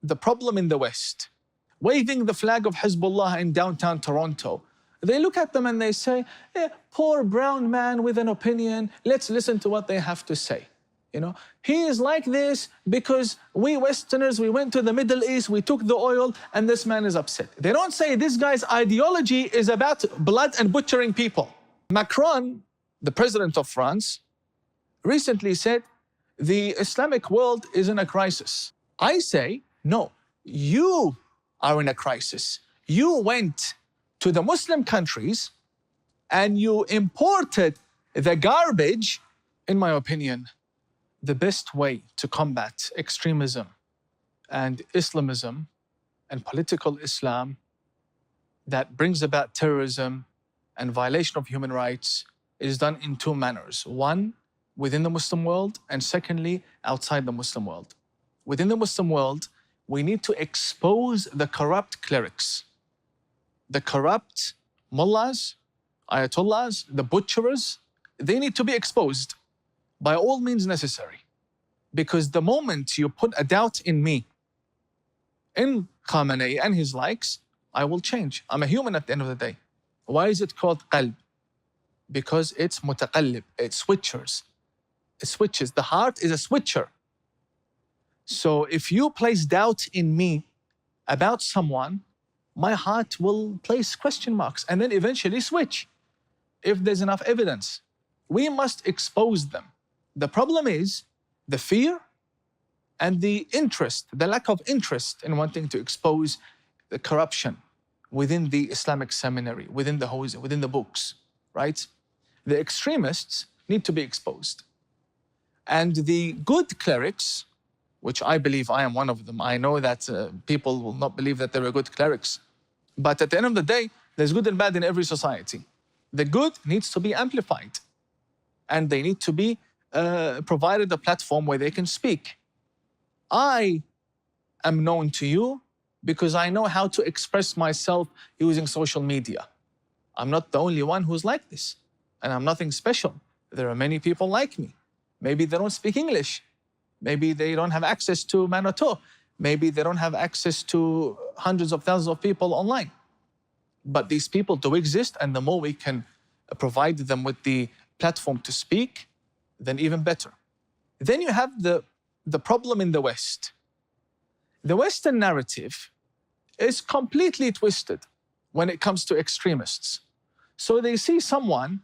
the problem in the West, waving the flag of Hezbollah in downtown Toronto. They look at them and they say, poor brown man with an opinion, let's listen to what they have to say. You know, he is like this because we Westerners, we went to the Middle East, we took the oil, and this man is upset. They don't say this guy's ideology is about blood and butchering people. Macron, the president of France, recently said, the Islamic world is in a crisis. I say, no, you are in a crisis. You went to the Muslim countries and you imported the garbage. In my opinion, the best way to combat extremism and Islamism and political Islam that brings about terrorism and violation of human rights is done in two manners. One, within the Muslim world, and secondly, outside the Muslim world. Within the Muslim world, we need to expose the corrupt clerics, the corrupt mullahs, ayatollahs, the butcherers. They need to be exposed by all means necessary. Because the moment you put a doubt in me, in Khamenei and his likes, I will change. I'm a human at the end of the day. Why is it called qalb? Because it's mutaqallib, it switchers. It switches. The heart is a switcher. So if you place doubt in me about someone, my heart will place question marks and then eventually switch if there's enough evidence. We must expose them. The problem is the fear and the interest, the lack of interest in wanting to expose the corruption within the Islamic seminary, within the hawza, within the books, right? The extremists need to be exposed. And the good clerics, which I believe I am one of them. I know that people will not believe that there are good clerics. But at the end of the day, there's good and bad in every society. The good needs to be amplified. And they need to be provided a platform where they can speak. I am known to you because I know how to express myself using social media. I'm not the only one who's like this. And I'm nothing special. There are many people like me. Maybe they don't speak English. Maybe they don't have access to Manoto. Maybe they don't have access to hundreds of thousands of people online. But these people do exist, and the more we can provide them with the platform to speak, then even better. Then you have the problem in the West. The Western narrative is completely twisted when it comes to extremists. So they see someone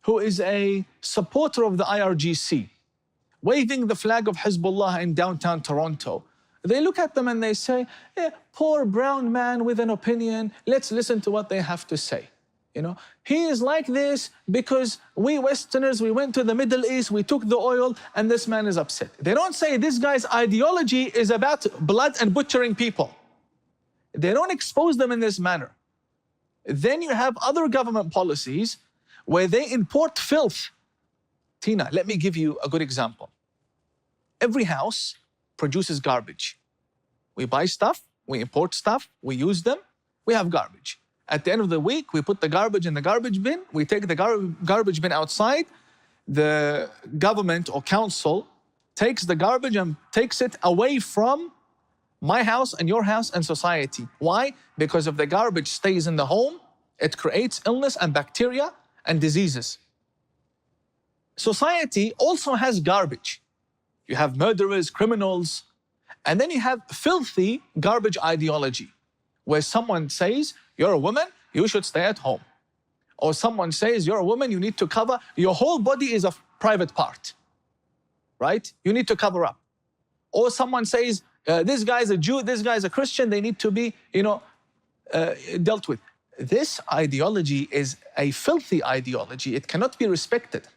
who is a supporter of the IRGC, waving the flag of Hezbollah in downtown Toronto. They look at them and they say, poor brown man with an opinion, let's listen to what they have to say. You know, he is like this because we Westerners, we went to the Middle East, we took the oil, and this man is upset. They don't say this guy's ideology is about blood and butchering people. They don't expose them in this manner. Then you have other government policies where they import filth. Tina, let me give you a good example. Every house produces garbage. We buy stuff, we import stuff, we use them, we have garbage. At the end of the week, we put the garbage in the garbage bin, we take the garbage bin outside, the government or council takes the garbage and takes it away from my house and your house and society. Why? Because if the garbage stays in the home, it creates illness and bacteria and diseases. Society also has garbage. You have murderers, criminals, and then you have filthy garbage ideology, where someone says, you're a woman, you should stay at home. Or someone says, you're a woman, you need to cover, your whole body is a private part, right? You need to cover up. Or someone says, this guy's a Jew, this guy's a Christian, they need to be, dealt with. This ideology is a filthy ideology. It cannot be respected.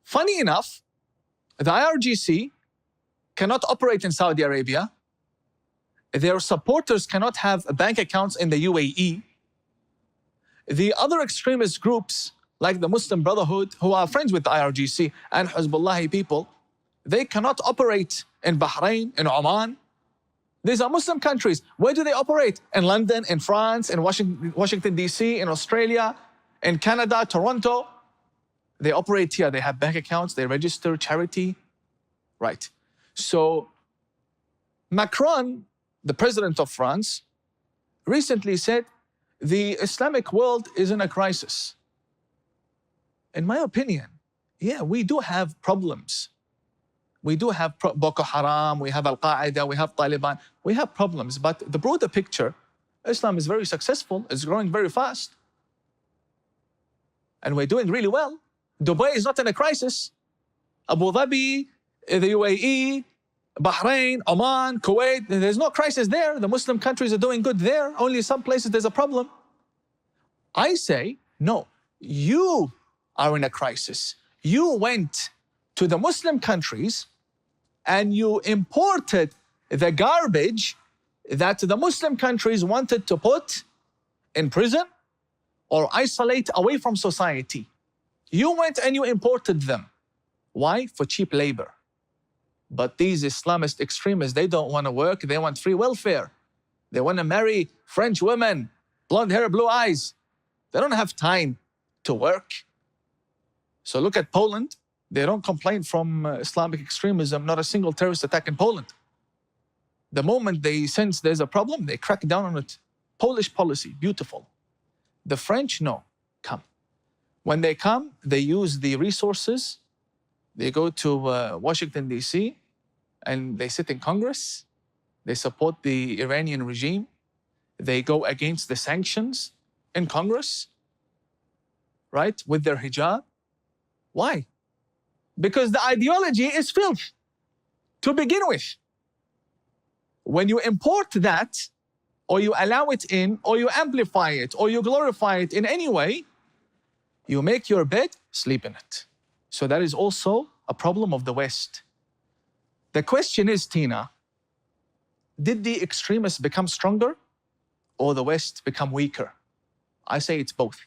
Funny enough, the IRGC cannot operate in Saudi Arabia. Their supporters cannot have bank accounts in the UAE. The other extremist groups, like the Muslim Brotherhood, who are friends with the IRGC and Hezbollah people, they cannot operate in Bahrain, in Oman. These are Muslim countries. Where do they operate? In London, in France, in Washington, D.C., in Australia, in Canada, Toronto. They operate here. They have bank accounts. They register charity. Right. So Macron, the president of France, recently said the Islamic world is in a crisis. In my opinion, yeah, we do have problems. We do have Boko Haram, we have Al-Qaeda, we have Taliban. We have problems, but the broader picture, Islam is very successful, it's growing very fast. And we're doing really well. Dubai is not in a crisis. Abu Dhabi, the UAE, Bahrain, Oman, Kuwait, there's no crisis there. The Muslim countries are doing good there. Only some places there's a problem. I say, no, you are in a crisis. You went to the Muslim countries and you imported the garbage that the Muslim countries wanted to put in prison or isolate away from society. You went and you imported them. Why? For cheap labor. But these Islamist extremists, they don't want to work. They want free welfare. They want to marry French women, blonde hair, blue eyes. They don't have time to work. So look at Poland. They don't complain from Islamic extremism, not a single terrorist attack in Poland. The moment they sense there's a problem, they crack down on it. Polish policy, beautiful. The French, no, come. When they come, they use the resources. They go to Washington, D.C., and they sit in Congress. They support the Iranian regime. They go against the sanctions in Congress, right, with their hijab. Why? Because the ideology is filth to begin with. When you import that, or you allow it in, or you amplify it, or you glorify it in any way, you make your bed, sleep in it. So that is also a problem of the West. The question is, Tina, did the extremists become stronger or the West become weaker? I say it's both.